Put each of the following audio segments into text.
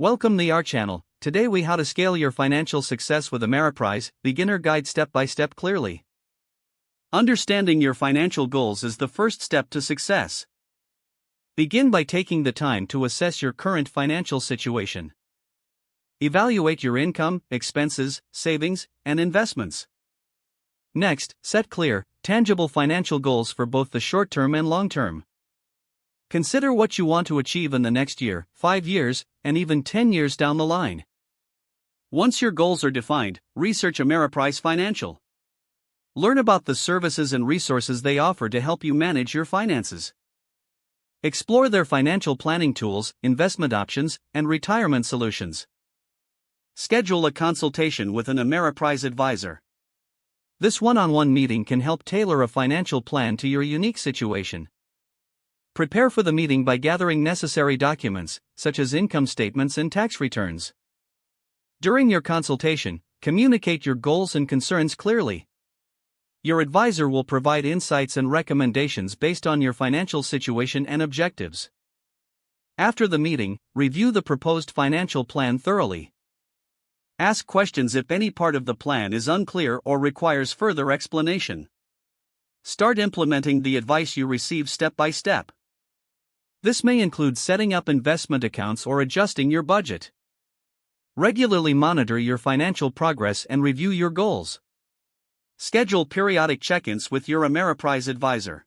Welcome to our channel. Today we how to scale your financial success with Ameriprise, beginner guide step by step clearly. Understanding your financial goals is the first step to success. Begin by taking the time to assess your current financial situation. Evaluate your income, expenses, savings, and investments. Next, set clear, tangible financial goals for both the short term and long term. Consider what you want to achieve in the next year, 5 years, and even 10 years down the line. Once your goals are defined, research Ameriprise Financial. Learn about the services and resources they offer to help you manage your finances. Explore their financial planning tools, investment options, and retirement solutions. Schedule a consultation with an Ameriprise advisor. This one-on-one meeting can help tailor a financial plan to your unique situation. Prepare for the meeting by gathering necessary documents, such as income statements and tax returns. During your consultation, communicate your goals and concerns clearly. Your advisor will provide insights and recommendations based on your financial situation and objectives. After the meeting, review the proposed financial plan thoroughly. Ask questions if any part of the plan is unclear or requires further explanation. Start implementing the advice you receive step by step. This may include setting up investment accounts or adjusting your budget. Regularly monitor your financial progress and review your goals. Schedule periodic check-ins with your Ameriprise advisor.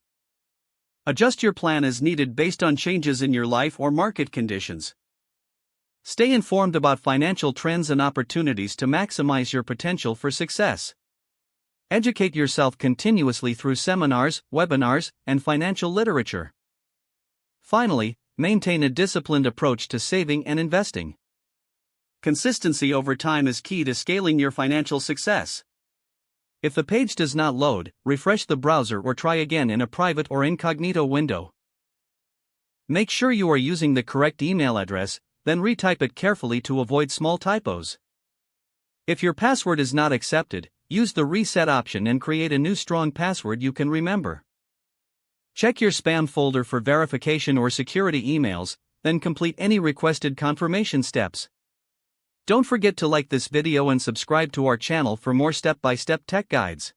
Adjust your plan as needed based on changes in your life or market conditions. Stay informed about financial trends and opportunities to maximize your potential for success. Educate yourself continuously through seminars, webinars, and financial literature. Finally, maintain a disciplined approach to saving and investing. Consistency over time is key to scaling your financial success. If the page does not load, refresh the browser or try again in a private or incognito window. Make sure you are using the correct email address, then retype it carefully to avoid small typos. If your password is not accepted, use the reset option and create a new strong password you can remember. Check your spam folder for verification or security emails, then complete any requested confirmation steps. Don't forget to like this video and subscribe to our channel for more step-by-step tech guides.